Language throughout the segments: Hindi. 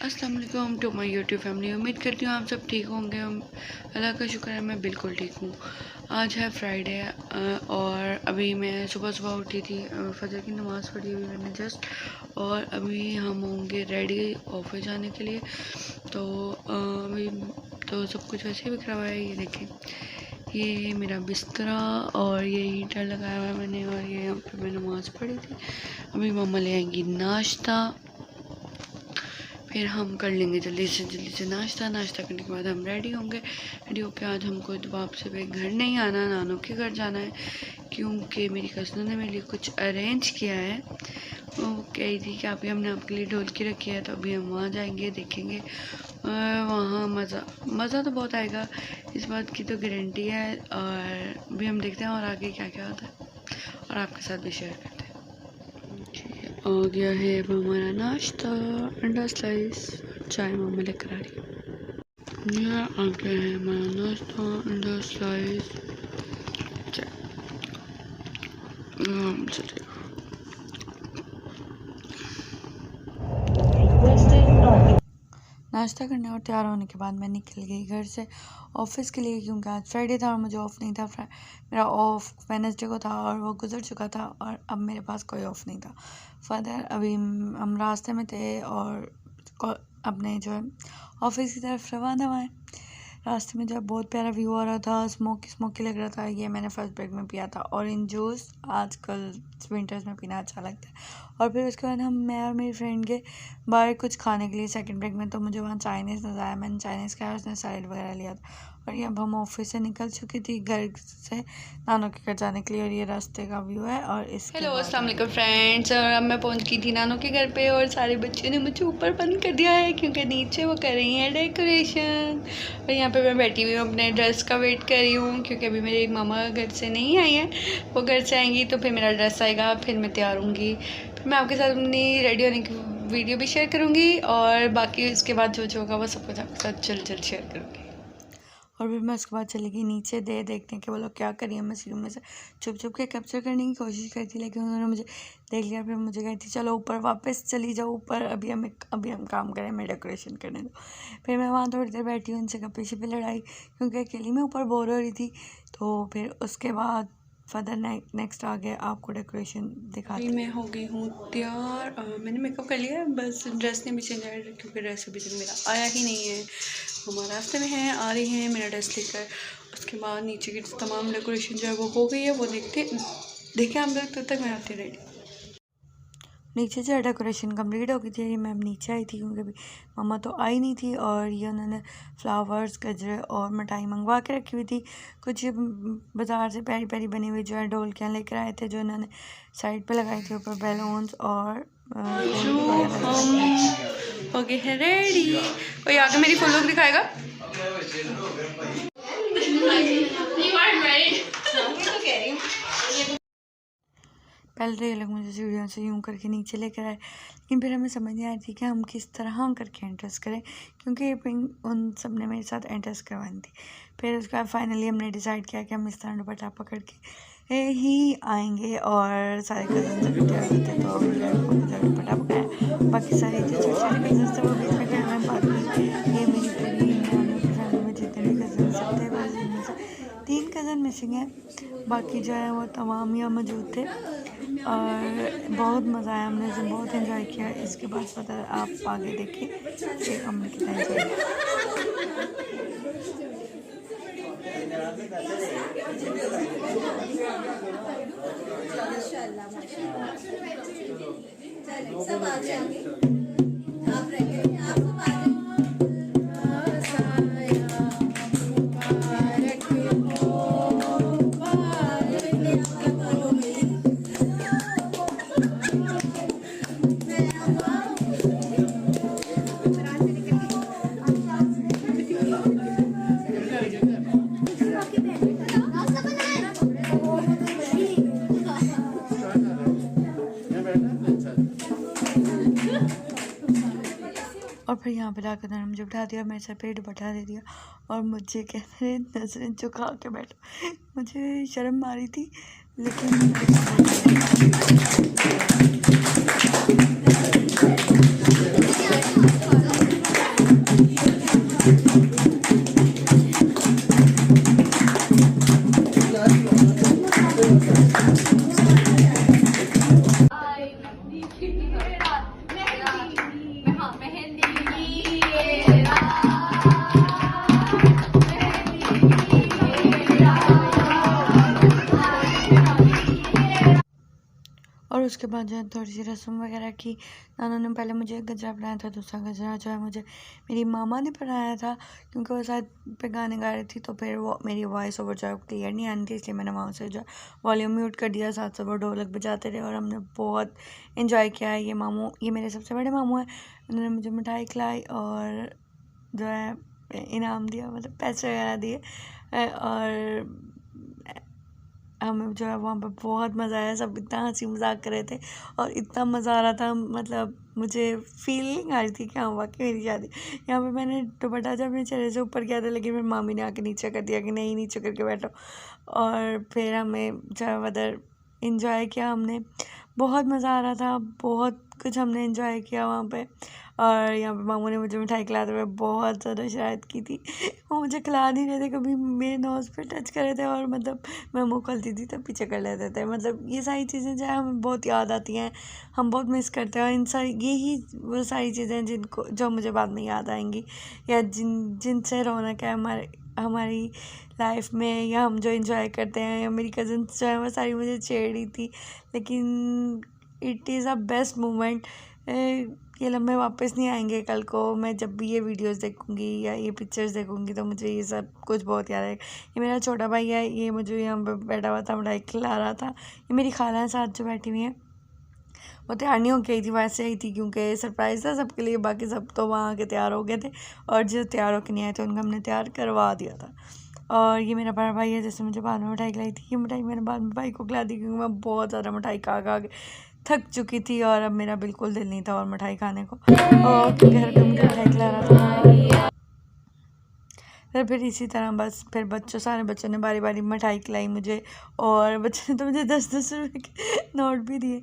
अस्सलाम वालेकुम टू माय यूट्यूब फैमिली। उम्मीद करती हूँ आप सब ठीक होंगे। अल्लाह का शुक्र है मैं बिल्कुल ठीक हूँ। आज है फ्राइडे और अभी मैं सुबह सुबह उठी थी, फजर की नमाज़ पढ़ी हुई मैंने जस्ट, और अभी हम होंगे रेडी ऑफिस जाने के लिए। तो अभी तो सब कुछ वैसे ही बिखरा हुआ है। ये देखें, ये मेरा बिस्तरा और ये हीटर लगाया हुआ है मैंने, और ये यहाँ पे मैं नमाज़ पढ़ी थी। अभी मम्मा ले आएंगी नाश्ता, फिर हम कर लेंगे जल्दी से नाश्ता करने के बाद हम रेडी होंगे। रेडी होकर आज हमको दबाव से भाई घर नहीं आना, नानों के घर जाना है, क्योंकि मेरी कज़न ने मेरे लिए कुछ अरेंज किया है। वो कह रही थी कि अभी हमने आपके लिए ढोलकी रखी है, तो अभी हम वहाँ जाएंगे, देखेंगे वहाँ मज़ा तो बहुत आएगा, इस बात की तो गारंटी है। और अभी हम देखते हैं और आगे क्या क्या होता है और आपके साथ भी शेयर करते हैं। आ गया है अब हमारा नाश्ता, अंडा स्लाइस, चाय मम्मा लेकर आ रही है। यह आ गया है हमारा नाश्ता, अंडा स्लाइस, चाय। चलिए नाश्ता करने और तैयार होने के बाद मैं निकल गई घर से ऑफ़िस के लिए, क्योंकि आज फ्राइडे था और मुझे ऑफ़ नहीं था। मेरा ऑफ़ वेडनेसडे को था और वो गुजर चुका था, और अब मेरे पास कोई ऑफ़ नहीं था। फर्दर अभी हम रास्ते में थे और अपने जो है ऑफ़िस की तरफ रवाना हुए। रास्ते में जो है बहुत प्यारा व्यू आ रहा था, स्मोकी लग रहा था। ये मैंने फर्स्ट ब्रेक में पिया था ऑरेंज जूस, आजकल विंटर्स में पीना अच्छा लगता है। और फिर उसके बाद मैं और मेरी फ्रेंड के बाहर कुछ खाने के लिए सेकंड ब्रेक में, तो मुझे वहाँ चाइनीज़ नज़र आया, मैंने चाइनीज़ खाया, उसने सैलेड वगैरह लिया था। और ये अब हम ऑफिस से निकल चुकी थी घर से नानों के घर जाने के लिए, और ये रास्ते का व्यू है। और इसके हेलो अस्सलाम वालेकुम फ्रेंड्स, और अब मैं पहुंच गई थी नानों के घर पे, और सारे बच्चों ने मुझे ऊपर बंद कर दिया है क्योंकि नीचे वो कर रही हैं डेकोरेशन। और यहाँ पे मैं बैठी हुई हूँ, अपने ड्रेस का वेट कर रही हूँ, क्योंकि अभी मेरे मामा घर से नहीं आई हैं, वो घर से आएंगी तो फिर मेरा ड्रेस आएगा, फिर मैं तैयार होंगी, फिर मैं आपके साथ अपनी रेडी होने की वीडियो भी शेयर करूँगी, और बाकी उसके बाद जो होगा वो सब कुछ आपके साथ जल्द शेयर करूँगी। और फिर मैं उसके बाद चली गई नीचे देखने के वो लोग क्या कर रही है। मैं रूम में से छुप के कैप्चर करने की कोशिश की थी, लेकिन उन्होंने मुझे देख लिया। फिर मुझे कही थी चलो ऊपर वापस चली जाओ ऊपर, अभी हम काम करें, मैं डेकोरेशन करने दो। फिर मैं वहाँ थोड़ी देर बैठी हूँ, उनसे गप्पे शप्पे लड़ाई, क्योंकि अकेली मैं ऊपर बोर हो रही थी। तो फिर उसके बाद फर्दर नेक्स्ट आगे आपको डेकोरेशन दिखाती हूँ। मैं हो गई हूँ तैयार, मैंने मेकअप कर लिया है, बस ड्रेस ने भी चेंज आया, क्योंकि ड्रेस अभी तक मेरा आया ही नहीं है। हमारे रास्ते में है, आ रही हैं मेरा ड्रेस लेकर। उसके बाद नीचे की तमाम डेकोरेशन जो है वो हो गई है, वो देखे हम लोग, तब तक मैं आती रेडी। नीचे जो डेकोरेशन कंप्लीट हो गई थी, मैं नीचे आई थी क्योंकि अभी मम्मा तो आई नहीं थी, और ये उन्होंने फ्लावर्स, गजरे और मिठाई मंगवा के रखी हुई थी। कुछ बाज़ार से प्यारी प्यारी बनी हुई जो है ढोलकियाँ लेकर आए थे, जो उन्होंने साइड पे लगाई थी, ऊपर बैलून्स और ओके है रेडी। कोई आगे मेरी फुल लुक दिखाएगा? पहले तो ये लोग मुझे सीढ़ियों से यूँ करके नीचे लेकर आए, लेकिन फिर हमें समझ नहीं आ रही थी कि हम किस तरह करके एंट्रेस करें, क्योंकि ये पिंक उन सब ने मेरे साथ एंट्रेस करवानी थी। फिर उसके बाद फाइनली हमने डिसाइड किया कि हम इस तरह दुपट्टा पकड़ के ही आएंगे, और सारे कज़न जब तैयार होते तो दुपट्टा पकड़ाया। बाकी सारे जो छोटे छोटे कज़न थे वो बीच में खड़े हैं, बाकी ये मेरी पूरी फैमिली में जितने भी कज़न सब थे, बस इनमें से 3 कज़न मिसिंग है, बाकी जो है वो तमाम यहाँ मौजूद थे। और बहुत मज़ा आया, हमने इसे बहुत एंजॉय किया। इसके बाद पता है आप आगे देखिए कि हमने कितना एंजॉय किया। और फिर यहाँ पे लाकर उन्होंने मुझे बिठा दिया, मेरे सर पे दुपट्टा दे दिया, और मुझे कहते हैं नजरें झुका के बैठो। मुझे शर्म आ रही थी, लेकिन उसके बाद जो है थोड़ी सी रस्म वगैरह की। नाना ने पहले मुझे एक गजरा पढ़ाया था, दूसरा गजरा जो है मुझे मेरी मामा ने पढ़ाया था, क्योंकि वो साथ पे गाने गा रही थी, तो फिर वो मेरी वॉइस ओवर जो है क्लियर नहीं आनी थी, इसलिए मैंने वहाँ से जो है वॉल्यूम म्यूट कर दिया। साथ साथ वो ढोलक बजाते रहे और हमने बहुत इन्जॉय किया। ये मेरे सबसे बड़े मामू हैं, उन्होंने मुझे मिठाई खिलाई और जो है इनाम दिया, मतलब पैसे वगैरह दिए। और हमें जो है वहाँ पर बहुत मज़ा आया। सब इतना हंसी मजाक कर रहे थे और इतना मज़ा आ रहा था, मतलब मुझे फीलिंग आ रही थी कि हाँ वाकई मेरी शादी। यहाँ पे मैंने दुपट्टा जब अपने चेहरे से ऊपर किया था, लेकिन मेरी मामी ने आके नीचे कर दिया कि नहीं नीचे करके बैठो। और फिर हमें जो है उधर इंजॉय किया हमने, बहुत मज़ा आ रहा था, बहुत कुछ हमने इंजॉय किया वहाँ पे। और यहाँ पे मामू ने मुझे मिठाई खिलाते हुए बहुत ज़्यादा शरारत की थी। वो मुझे खिला नहीं रहे थे, कभी मेरे नोज़ पे टच कर रहे थे और मतलब मैं मुँह खोलती थी तो पीछे कर लेते थे। मतलब ये सारी चीज़ें जो है हमें बहुत याद आती हैं, हम बहुत मिस करते हैं। और इन सारी यही वो सारी चीज़ें जिनको जो मुझे बाद में याद आएंगी, या जिनसे रौनक है हमारी लाइफ में, या हम जो इंजॉय करते हैं। या मेरी कज़न्स जो है वो सारी मुझे छेड़ रही थी, लेकिन it is a best moment. ये लम्हे वापस नहीं आएंगे। कल को मैं जब भी ये वीडियोस देखूंगी या ये पिक्चर्स देखूंगी तो मुझे ये सब कुछ बहुत याद आएगा। ये मेरा छोटा भाई है, ये मुझे यहाँ पर बैठा हुआ था, मिठाई खिला रहा था। ये मेरी खाला साथ जो बैठी हुई है, वो तैयार नहीं होके आई थी, वैसे आई थी क्योंकि सरप्राइज़ था सबके लिए। बाकी सब तो वहाँ के तैयार हो गए थे और जो तैयार होके नहीं आए थे उनको हमने तैयार करवा दिया था। और ये मेरा बड़ा भाई है, जैसे मुझे बाद में मिठाई खिलाई थी। ये मिठाई मैंने बाद में भाई को खिला दी, क्योंकि मैं बहुत ज़्यादा मिठाई खा खा के थक चुकी थी और अब मेरा बिल्कुल दिल नहीं था और मिठाई खाने को, और घर पे मुझे मिठाई खिला रहा था। फिर इसी तरह बस फिर सारे बच्चों ने बारी बारी मिठाई खिलाई मुझे, और बच्चों ने तो मुझे 10-10 रुपये के नोट भी दिए।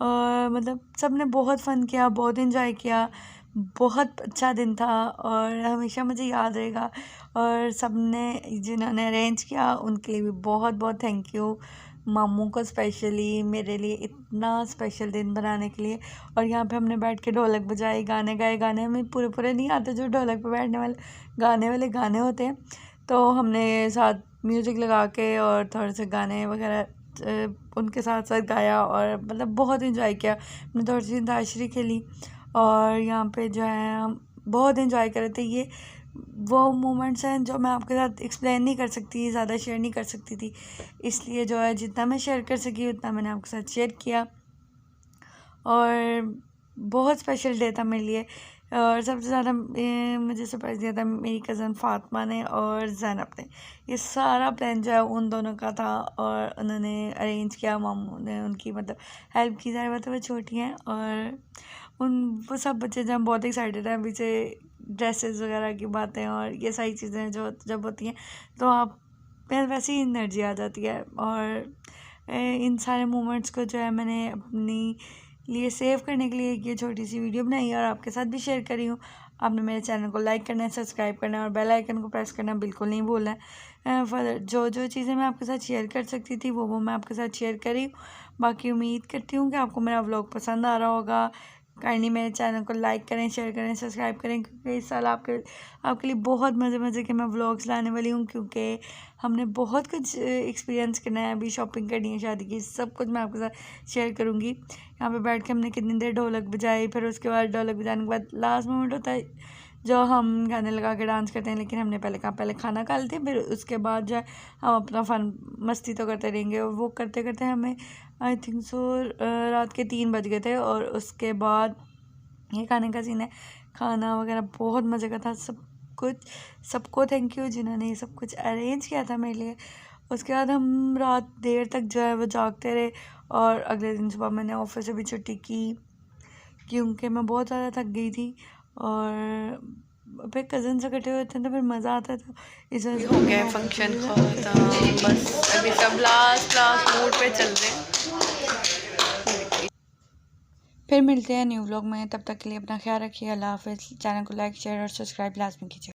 और मतलब सब ने बहुत फ़न किया, बहुत इन्जॉय किया, बहुत अच्छा दिन था और हमेशा मुझे याद रहेगा। और सब ने जिन्होंने अरेंज किया उनके लिए भी बहुत बहुत थैंक यू। मामू को स्पेशली मेरे लिए इतना स्पेशल दिन बनाने के लिए। और यहाँ पे हमने बैठ के ढोलक बजाए, गाने गाए। गाने हमें पूरे पूरे नहीं आते जो ढोलक पे बैठने वाले गाने होते हैं, तो हमने साथ म्यूज़िक लगा के और थोड़े से गाने वगैरह उनके साथ साथ गाया और मतलब बहुत इन्जॉय किया। हमने थोड़ी सी अंताक्षरी खेली और यहाँ पे जो है हम बहुत इन्जॉय कर रहे थे। ये वो मोमेंट्स हैं जो मैं आपके साथ एक्सप्लेन नहीं कर सकती, ज़्यादा शेयर नहीं कर सकती थी, इसलिए जो है जितना मैं शेयर कर सकी उतना मैंने आपके साथ शेयर किया। और बहुत स्पेशल डे था मेरे लिए। और सबसे ज़्यादा मुझे सरप्राइज़ दिया था मेरी कज़न फ़ातिमा ने और ज़ैनब ने। ये सारा प्लान जो है उन दोनों का था और उन्होंने अरेंज किया, मामू ने उनकी मतलब हेल्प की। ज़ाहिर बात है वो छोटी हैं और वो सब बच्चे जब बहुत एक्साइटेड हैं अभी से, ड्रेसेस वगैरह की बातें और ये सारी चीज़ें जो जब होती हैं तो आप में वैसी एनर्जी आ जाती है। और इन सारे मोमेंट्स को जो है मैंने अपनी लिए सेव करने के लिए ये छोटी सी वीडियो बनाई और आपके साथ भी शेयर करी हूँ। आपने मेरे चैनल को लाइक करना है, सब्सक्राइब करना है और बेल आइकन को प्रेस करना बिल्कुल नहीं भूलना है। फर्दर जो चीज़ें मैं आपके साथ शेयर कर सकती थी वो मैं आपके साथ शेयर करी। बाकी उम्मीद करती हूँ कि आपको मेरा व्लॉग पसंद आ रहा होगा। काइंडली मेरे चैनल को लाइक करें, शेयर करें, सब्सक्राइब करें, क्योंकि इस साल आपके लिए बहुत मज़े के मैं व्लॉग्स लाने वाली हूँ, क्योंकि हमने बहुत कुछ एक्सपीरियंस करना है। अभी शॉपिंग करनी है शादी की, सब कुछ मैं आपके साथ शेयर करूँगी। यहाँ पे बैठ के हमने कितनी देर ढोलक बजाई, फिर उसके बाद ढोलक बजाने के बाद लास्ट मोमेंट होता है जो हम गाने लगा के डांस करते हैं, लेकिन हमने पहले खाना खा लेते हैं, फिर उसके बाद जो है हम अपना फ़न मस्ती तो करते रहेंगे। और वो करते करते हमें आई थिंक सो रात के 3 बज गए थे। और उसके बाद ये खाने का सीन है, खाना वगैरह बहुत मज़े का था। सबको थैंक यू जिन्होंने ये सब कुछ अरेंज किया था मेरे लिए। उसके बाद हम रात देर तक जो है वो जागते रहे और अगले दिन सुबह मैंने ऑफिस से भी छुट्टी की, क्योंकि मैं बहुत ज़्यादा थक गई थी। और फिर कज़न से इकट्ठे होते हैं तो फिर मज़ा आता था। इस वजह से हो गया फंक्शन ख़त्म, बस अभी सब लास्ट मूड पे चल रहे हैं। फिर मिलते हैं न्यू व्लॉग में, तब तक के लिए अपना ख्याल रखिए। अल्लाह हाफ़िज़। चैनल को लाइक शेयर और सब्सक्राइब लाजमी कीजिए।